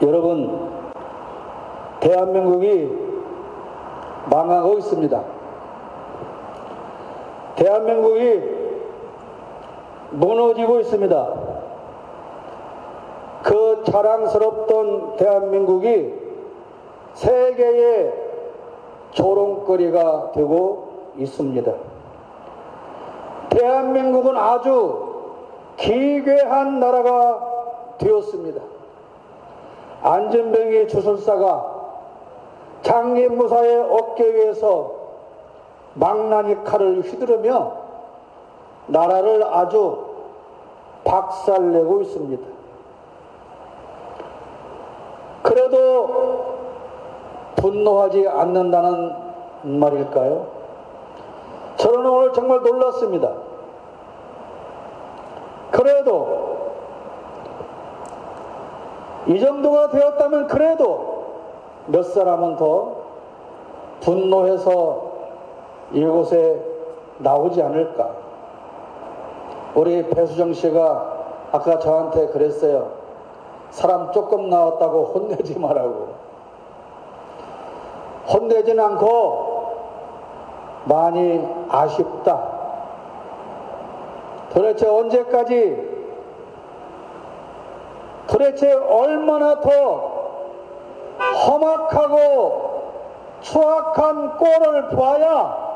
여러분, 대한민국이 망하고 있습니다. 대한민국이 무너지고 있습니다. 그 자랑스럽던 대한민국이 세계의 조롱거리가 되고 있습니다. 대한민국은 아주 기괴한 나라가 되었습니다. 안전병이 주술사가 장기무사의 어깨 위에서 망나니 칼을 휘두르며 나라를 아주 박살내고 있습니다. 그래도 분노하지 않는다는 말일까요? 저는 오늘 정말 놀랐습니다. 그래도 이 정도가 되었다면 그래도 몇 사람은 더 분노해서 이곳에 나오지 않을까. 우리 배수정 씨가 아까 저한테 그랬어요. 사람 조금 나왔다고 혼내지 말라고. 혼내진 않고 많이 아쉽다. 도대체 언제까지, 도대체 얼마나 더 험악하고 추악한 꼴을 봐야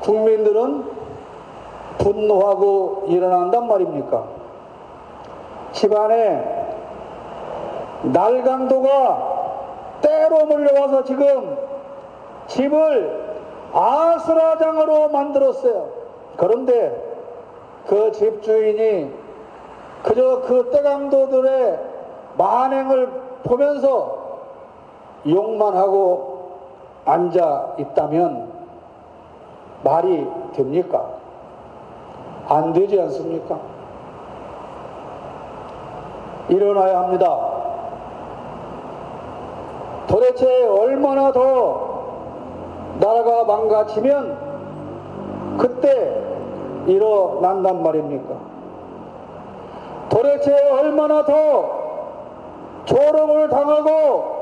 국민들은 분노하고 일어난단 말입니까? 집안에 날강도가 때로 몰려와서 지금 집을 아수라장으로 만들었어요. 그런데 그 집주인이 그저 그 때강도들의 만행을 보면서 욕만 하고 앉아 있다면 말이 됩니까? 안 되지 않습니까? 일어나야 합니다. 도대체 얼마나 더 나라가 망가지면 그때 일어난단 말입니까? 도대체 얼마나 더 조롱을 당하고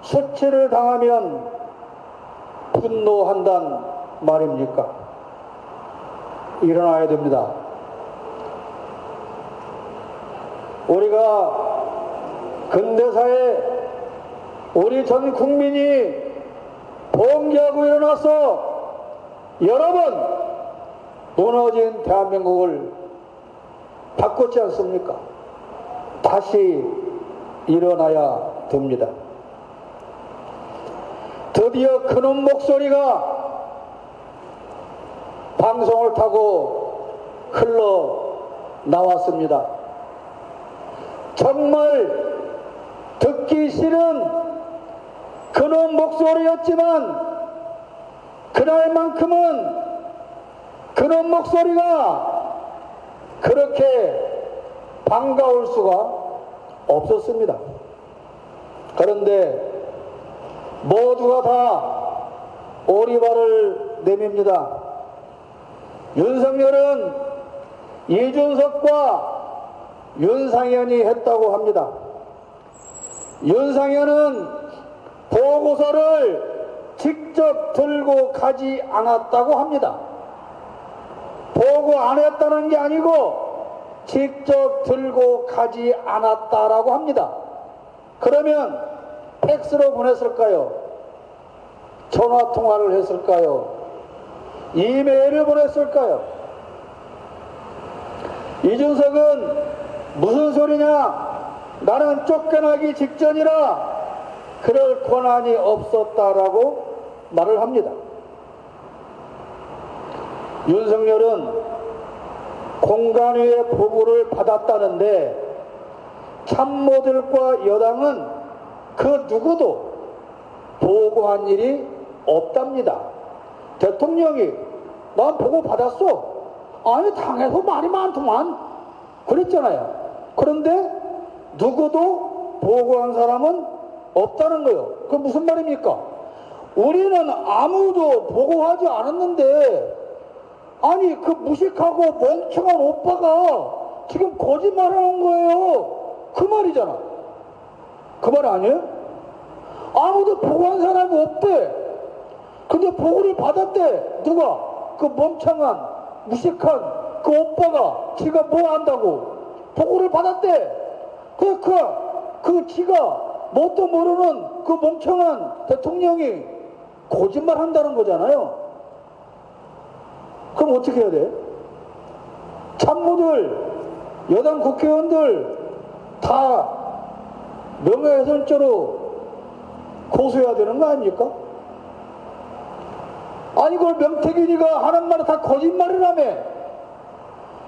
수치를 당하면 분노한단 말입니까? 일어나야 됩니다. 우리가 근대사에 우리 전 국민이 봉기하고 일어나서 여러 번 무너진 대한민국을 바꿨지 않습니까? 다시 일어나야 됩니다. 드디어 그놈 목소리가 방송을 타고 흘러나왔습니다. 정말 듣기 싫은 그놈 목소리였지만 그날만큼은 그놈 목소리가 그렇게 반가울 수가 없었습니다. 그런데 모두가 다 오리발을 내밉니다. 윤석열은 이준석과 윤상현이 했다고 합니다. 윤상현은 보고서를 직접 들고 가지 않았다고 합니다. 보고 안 했다는 게 아니고 직접 들고 가지 않았다라고 합니다. 그러면 팩스로 보냈을까요? 전화통화를 했을까요? 이메일을 보냈을까요? 이준석은 무슨 소리냐? 나는 쫓겨나기 직전이라 그럴 권한이 없었다라고 말을 합니다. 윤석열은 공관위의 보고를 받았다는데 참모들과 여당은 그 누구도 보고한 일이 없답니다. 대통령이 난 보고 받았어. 아니 당에서 말이 많더만 그랬잖아요. 그런데 누구도 보고한 사람은 없다는 거예요. 그게 무슨 말입니까? 우리는 아무도 보고하지 않았는데 아니 그 무식하고 멍청한 오빠가 지금 거짓말하는 거예요. 그 말이잖아. 그 말 아니에요? 아무도 보고한 사람이 없대. 근데 보고를 받았대. 누가? 그 멍청한 무식한 그 오빠가 지가 뭐 안다고 보고를 받았대. 그 지가 뭣도 모르는 그 멍청한 대통령이 거짓말 한다는 거잖아요. 그럼 어떻게 해야 돼? 참모들, 여당 국회의원들 다 명예훼손죄로 고소해야 되는 거 아닙니까? 아니 그걸 명태균이가 하는 말은 다 거짓말이라며.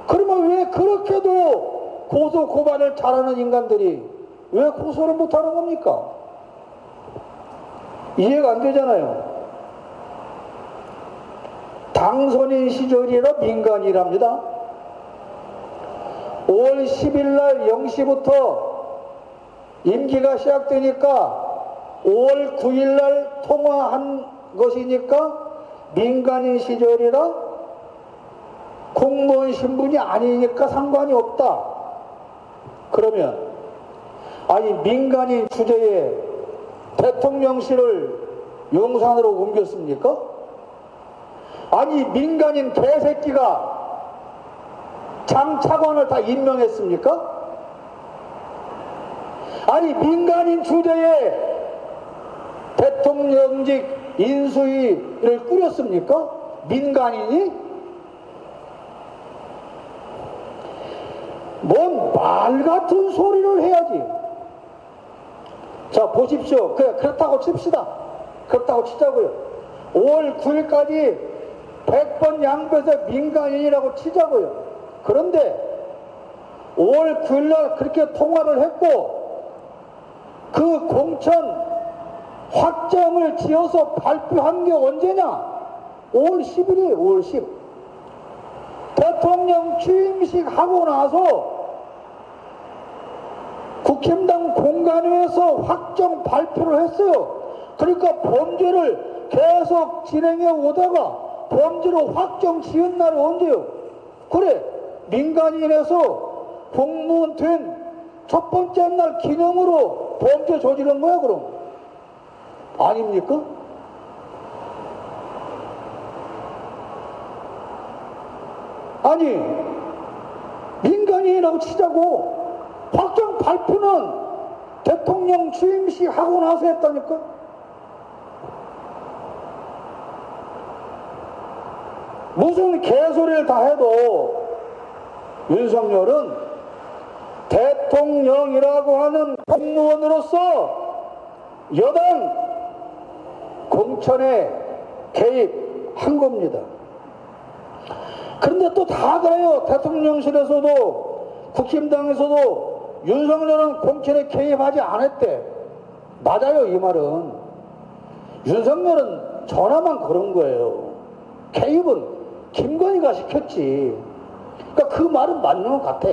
그러면 왜 그렇게도 고소 고발을 잘하는 인간들이 왜 고소를 못하는 겁니까? 이해가 안 되잖아요. 당선인 시절이라 민간이랍니다. 5월 10일 날 0시부터 임기가 시작되니까 5월 9일 날 통화한 것이니까 민간인 시절이라 공무원 신분이 아니니까 상관이 없다. 그러면 아니 민간인 주제에 대통령실을 용산으로 옮겼습니까? 아니 민간인 개새끼가 장차관을 다 임명했습니까? 아니 민간인 주제에 대통령직 인수위를 꾸렸습니까? 민간인이? 뭔 말 같은 소리를 해야지. 자 보십시오. 그렇다고 칩시다. 그렇다고 치자고요. 5월 9일까지 100번 양보해서 민간인이라고 치자고요. 그런데 5월 9일날 그렇게 통화를 했고 그 공천 확정을 지어서 발표한 게 언제냐? 5월 10일이에요. 5월 10일. 대통령 취임식 하고 나서 국힘당 공관위에서 확정 발표를 했어요. 그러니까 범죄를 계속 진행해 오다가 범죄로 확정 지은 날이 언제요? 그래 민간인에서 공무원 된 첫 번째 날 기념으로 범죄 저지른 거야 그럼? 아닙니까? 아니 민간인이라고 치자고 확정 발표는 대통령 취임식 하고 나서 했다니까? 무슨 개소리를 다 해도 윤석열은 대통령이라고 하는 공무원으로서 여당 공천에 개입한 겁니다. 그런데 또 다 그래요. 대통령실에서도 국힘당에서도 윤석열은 공천에 개입하지 않았대. 맞아요. 이 말은. 윤석열은 전화만 그런 거예요. 개입은 김건희가 시켰지. 그러니까 그 말은 맞는 것 같아.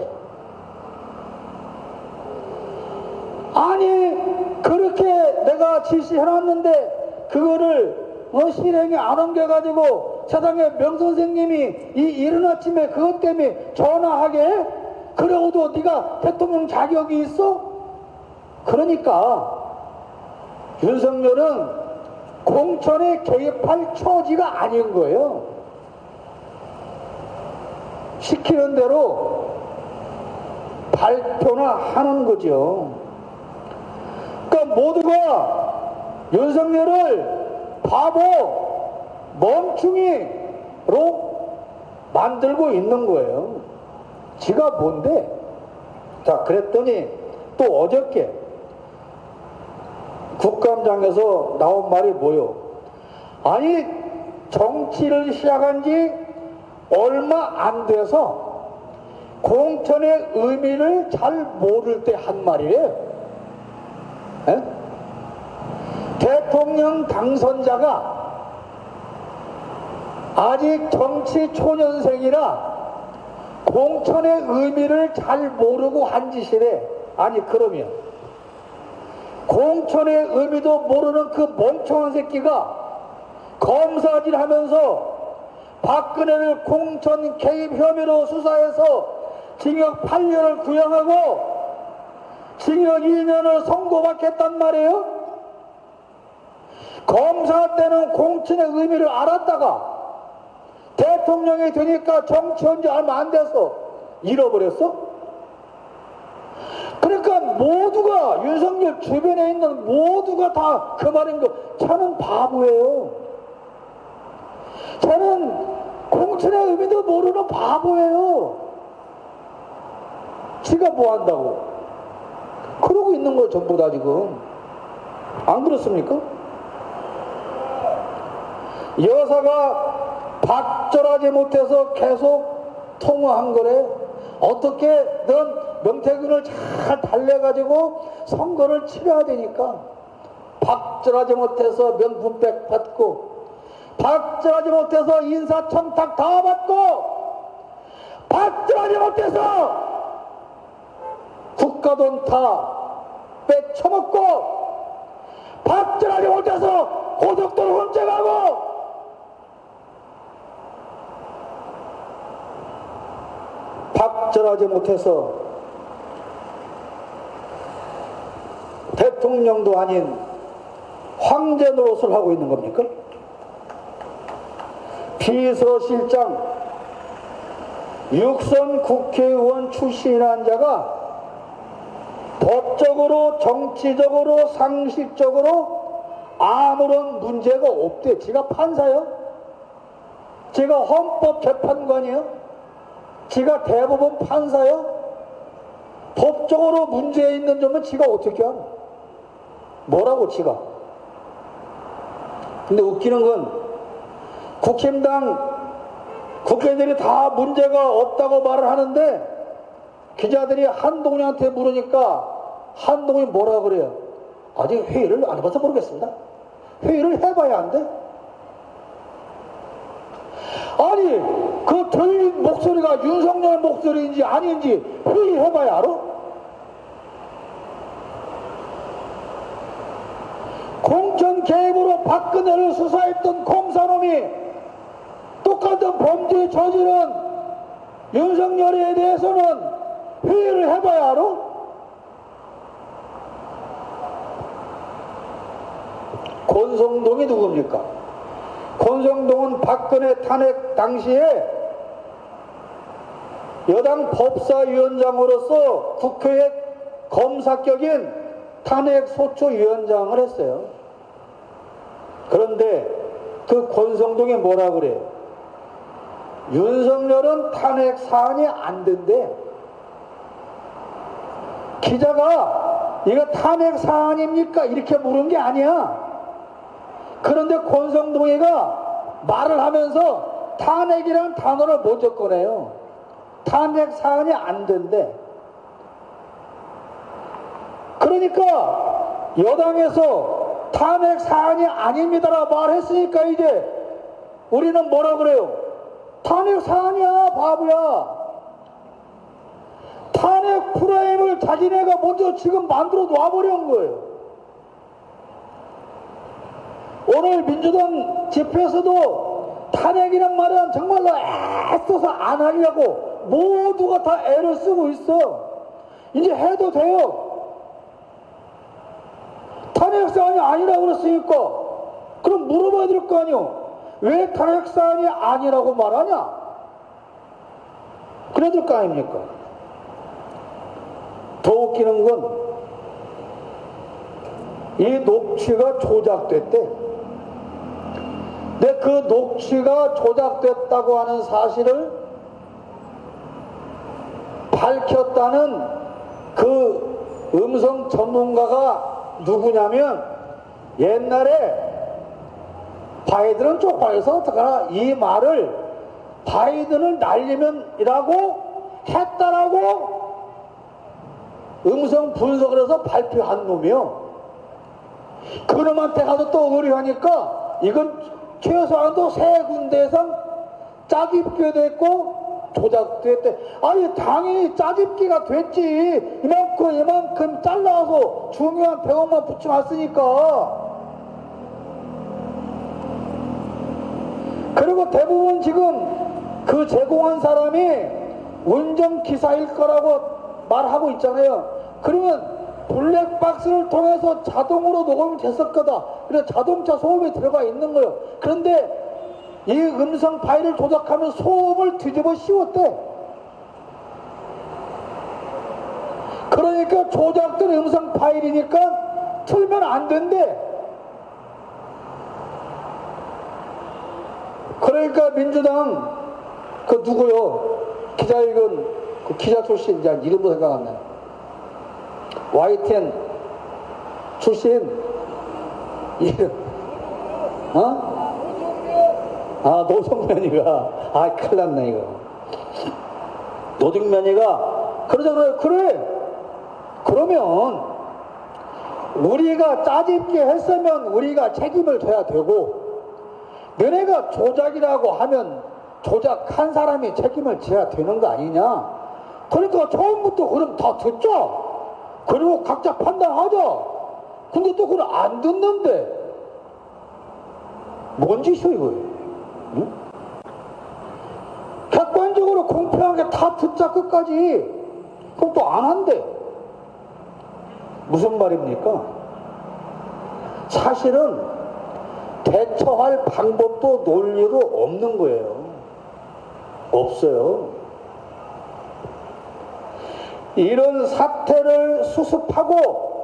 아니 그렇게 내가 지시해놨는데 그거를 실행에 안 옮겨가지고 세상에 명선생님이 이 이른 아침에 그것 때문에 전화하게 해? 그러고도 네가 대통령 자격이 있어? 그러니까 윤석열은 공천에 개입할 처지가 아닌 거예요. 시키는 대로 발표나 하는 거죠. 그러니까 모두가 윤석열을 바보, 멍충이로 만들고 있는 거예요. 지가 뭔데? 자, 그랬더니 또 어저께 국감장에서 나온 말이 뭐요? 아니, 정치를 시작한 지 얼마 안 돼서 공천의 의미를 잘 모를 때 한 말이에요. 에? 대통령 당선자가 아직 정치 초년생이라 공천의 의미를 잘 모르고 한 짓이래. 아니 그러면 공천의 의미도 모르는 그 멍청한 새끼가 검사질 하면서 박근혜를 공천 개입 혐의로 수사해서 징역 8년을 구형하고 징역 2년을 선고받겠단 말이에요. 검사 때는 공천의 의미를 알았다가 대통령이 되니까 정치한 지 얼마 안 돼서 잃어버렸어? 그러니까 모두가, 윤석열 주변에 있는 모두가 다 그 말인 거, 저는 바보예요. 저는 공천의 의미도 모르는 바보예요. 지가 뭐 한다고 그러고 있는 거 전부 다 지금. 안 그렇습니까? 여사가 박절하지 못해서 계속 통화한 거래. 어떻게든 명태균을 잘 달래가지고 선거를 치러야 되니까 박절하지 못해서 명분백 받고, 박절하지 못해서 인사청탁 다 받고, 박절하지 못해서 국가돈 다 빼쳐먹고, 박절하지 못해서 고속도로 훔쳐가고, 박절하지 못해서 대통령도 아닌 황제 노릇을 하고 있는 겁니까? 비서실장, 육선 국회의원 출신이라는 자가 법적으로, 정치적으로, 상식적으로 아무런 문제가 없대. 지가 판사요? 지가 헌법재판관이요? 지가 대법원 판사요? 법적으로 문제 있는 점은 지가 어떻게 하노? 뭐라고 지가? 근데 웃기는 건 국힘당 국회의원들이 다 문제가 없다고 말을 하는데 기자들이 한동훈한테 물으니까 한동훈이 뭐라 그래요? 아직 회의를 안 해봐서 모르겠습니다. 회의를 해봐야 안 돼? 아니, 그 들린 목소리가 윤석열 목소리인지 아닌지 회의해봐야 알아? 공천 개입으로 박근혜를 수사했던 검사놈이 똑같은 범죄 저지른 윤석열에 대해서는 회의를 해봐야 알아? 권성동이 누굽니까? 권성동은 박근혜 탄핵 당시에 여당 법사위원장으로서 국회의 검사격인 탄핵소추위원장을 했어요. 그런데 그 권성동이 뭐라 그래? 윤석열은 탄핵 사안이 안 된대. 기자가 이거 탄핵 사안입니까? 이렇게 물은 게 아니야. 그런데 권성동이가 말을 하면서 탄핵이라는 단어를 먼저 꺼내요. 탄핵 사안이 안 된대. 그러니까 여당에서 탄핵 사안이 아닙니다라 말했으니까 이제 우리는 뭐라 그래요? 탄핵 사안이야, 바보야. 탄핵 프레임을 자기네가 먼저 지금 만들어 놔버린 거예요. 오늘 민주당 집회에서도 탄핵이란 말은 정말로 애써서 안 하려고 모두가 다 애를 쓰고 있어. 이제 해도 돼요. 탄핵사안이 아니라고 그랬으니까 그럼 물어봐야 될 거 아니오. 왜 탄핵사안이 아니라고 말하냐? 그래야 될 거 아닙니까? 더 웃기는 건 이 녹취가 조작됐대. 근데 그 녹취가 조작됐다고 하는 사실을 밝혔다는 그 음성 전문가가 누구냐면 옛날에 바이든은 쪽팔려서 어떡하나 이 말을 바이든을 날리면이라고 했다라고 음성 분석을 해서 발표한 놈이요. 그놈한테 가서 또 의뢰하니까 이건 최소한도 세 군데에서 짜깁게 됐고 조작됐대. 아니 당연히 짜깁기가 됐지. 이만큼 잘라서 중요한 대목만 붙여놨으니까. 그리고 대부분 지금 그 제공한 사람이 운전기사일 거라고 말하고 있잖아요. 그러면 블랙박스를 통해서 자동으로 녹음이 됐을 거다. 그래서 자동차 소음이 들어가 있는 거예요. 그런데 이 음성 파일을 조작하면 소음을 뒤집어 씌웠대. 그러니까 조작된 음성 파일이니까 틀면 안 된대. 그러니까 민주당 그 누구요? 기자회견 그 기자 출신, 이제 이름도 생각 안 나요. YTN 출신 이름 노정면이가 큰일 났네 이거. 노정면이가 그러잖아요. 그래, 그러면 우리가 짜집게 했으면 우리가 책임을 져야 되고, 너네가 조작이라고 하면 조작한 사람이 책임을 져야 되는 거 아니냐. 그러니까 처음부터 그럼 다 듣자. 그리고 각자 판단하자. 근데 또 그걸 안 듣는데 뭔 짓이야 이거. 응? 객관적으로 공평하게 다 듣자 끝까지. 그럼 또 안 한대. 무슨 말입니까? 사실은 대처할 방법도 논리도 없는 거예요. 없어요. 이런 사태를 수습하고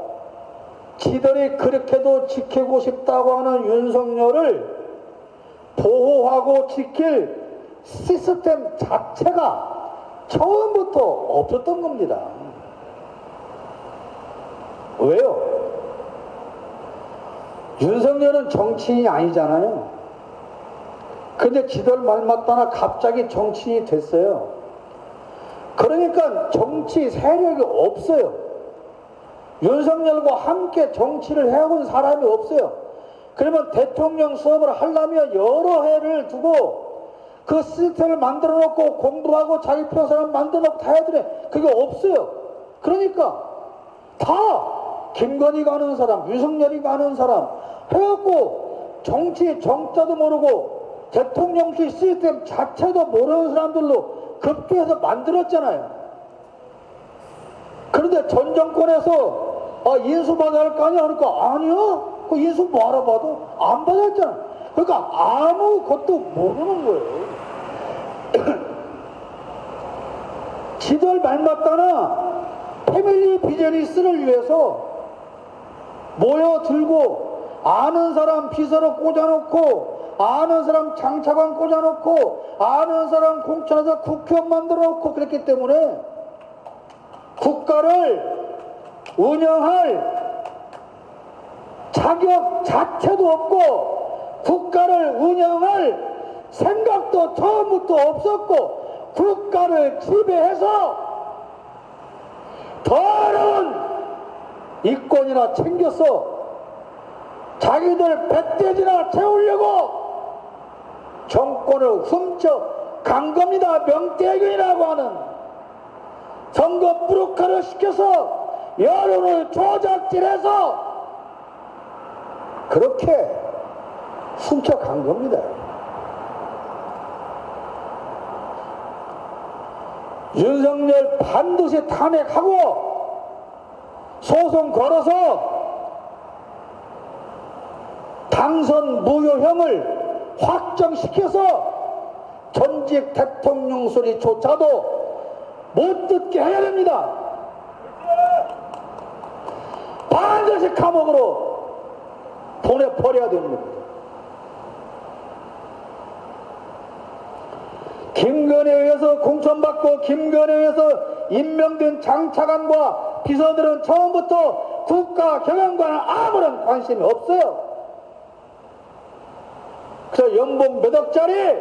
지들이 그렇게도 지키고 싶다고 하는 윤석열을 보호하고 지킬 시스템 자체가 처음부터 없었던 겁니다. 왜요? 윤석열은 정치인이 아니잖아요. 근데 지들 말 맞다나 갑자기 정치인이 됐어요. 그러니까 정치 세력이 없어요. 윤석열과 함께 정치를 해온 사람이 없어요. 그러면 대통령 수업을 하려면 여러 해를 두고 그 시스템을 만들어 놓고 공부하고 자기 필요한 사람 만들어 놓고 다 해야 돼. 그게 없어요. 그러니까 다 김건희가 아는 사람, 윤석열이가 아는 사람 해갖고 정치 정자도 모르고 대통령실 시스템 자체도 모르는 사람들로 급조해서 만들었잖아요. 그런데 전 정권에서 인수받아야 할 거 아니야? 그러니까 아니야. 그 인수 뭐하러 받아? 안 받았잖아. 그러니까 아무것도 모르는 거예요. 지들 말 맞다나 패밀리 비즈니스를 위해서 모여들고 아는 사람 비서로 꽂아놓고 아는 사람 장차관 꽂아놓고 아는 사람 공천에서 국회의원 만들어놓고 그랬기 때문에 국가를 운영할 자격 자체도 없고 국가를 운영할 생각도 처음부터 없었고 국가를 지배해서 더러운 이권이나 챙겨서 자기들 배돼지나 채우려고 정권을 훔쳐 간 겁니다. 명태균이라고 하는 선거 브로커를 시켜서 여론을 조작질해서 그렇게 훔쳐 간 겁니다. 윤석열 반드시 탄핵하고 소송 걸어서 당선 무효형을 확정시켜서 전직 대통령 소리조차도 못 듣게 해야 됩니다. 반드시 감옥으로 보내버려야 됩니다. 김건희에 의해서 공천받고 김건희에 의해서 임명된 장차관과 비서들은 처음부터 국가 경영과는 아무런 관심이 없어요. 그래서 연봉 몇 억짜리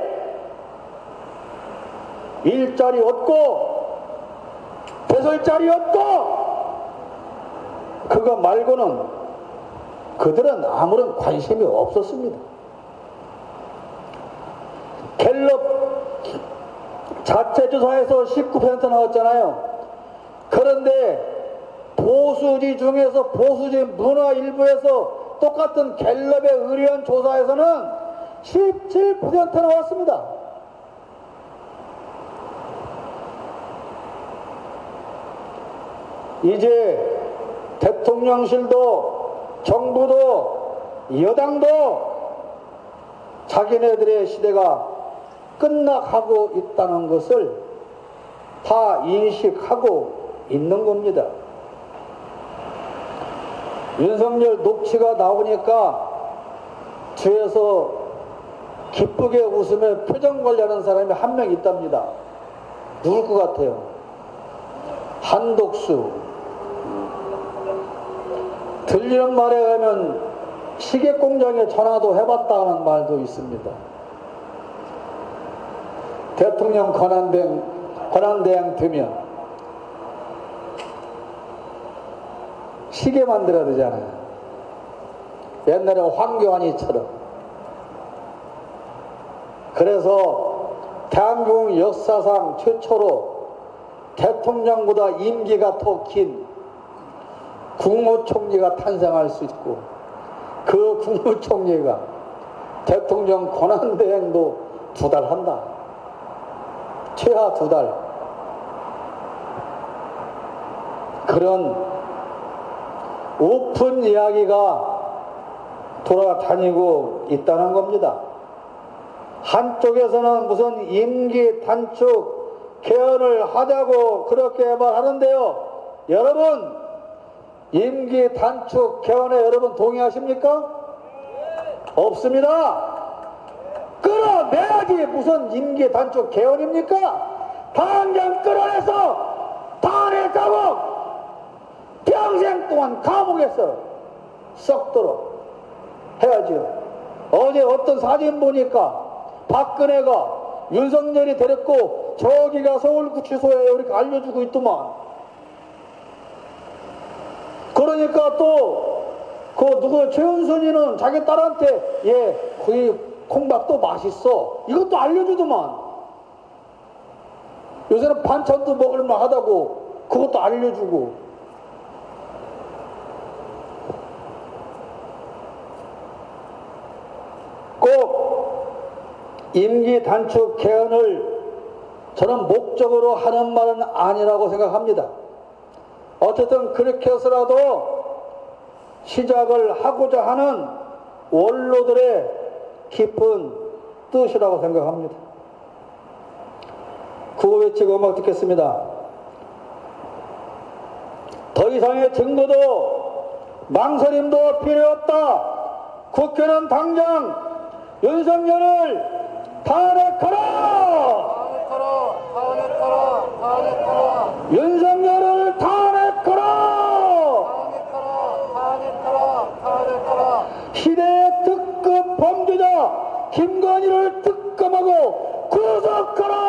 일자리 얻고 배설자리 얻고 그거 말고는 그들은 아무런 관심이 없었습니다. 갤럽 자체조사에서 19% 나왔잖아요. 그런데 보수지 중에서 보수지 문화 일부에서 똑같은 갤럽의 의뢰한 조사에서는 17% 나왔습니다. 이제 대통령실도 정부도 여당도 자기네들의 시대가 끝나가고 있다는 것을 다 인식하고 있는 겁니다. 윤석열 녹취가 나오니까 뒤에서 기쁘게 웃으며 표정 관리하는 사람이 한 명 있답니다. 누굴 것 같아요? 한독수. 들리는 말에 가면 시계공장에 전화도 해봤다는 말도 있습니다. 대통령 권한대행 되면 시계 만들어야 되잖아요. 옛날에 황교안이처럼. 그래서 대한민국 역사상 최초로 대통령보다 임기가 더 긴 국무총리가 탄생할 수 있고, 그 국무총리가 대통령 권한대행도 2달 한다. 최하 2달. 그런 오픈 이야기가 돌아다니고 있다는 겁니다. 한쪽에서는 무슨 임기 단축 개헌을 하자고 그렇게 말하는데요. 여러분, 임기 단축 개헌에 여러분 동의하십니까? 없습니다. 끌어내야지 무슨 임기 단축 개헌입니까? 당장 끌어내서 탄핵 감옥 평생 동안 감옥에서 썩도록 해야지요. 어제 어떤 사진 보니까 박근혜가 윤석열이 데렸고 저기가 서울구치소에 이렇게 알려주고 있더만. 그러니까 또 그 누구 최은순이는 자기 딸한테 거기 콩밥도 맛있어 이것도 알려주더만. 요새는 반찬도 먹을만 하다고 그것도 알려주고. 꼭 임기 단축 개헌을 저는 목적으로 하는 말은 아니라고 생각합니다. 어쨌든 그렇게 해서라도 시작을 하고자 하는 원로들의 깊은 뜻이라고 생각합니다. 구호외치고 음악 듣겠습니다. 더 이상의 증거도 망설임도 필요 없다. 국회는 당장 윤석열을 탄핵하라! 윤석열을 탄핵하라! 시대의 특급 범죄자 김건희를 특검하고 구속하라!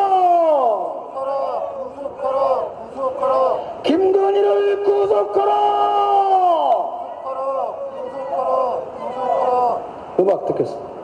김건희를 구속하라! 음악 듣겠습니다.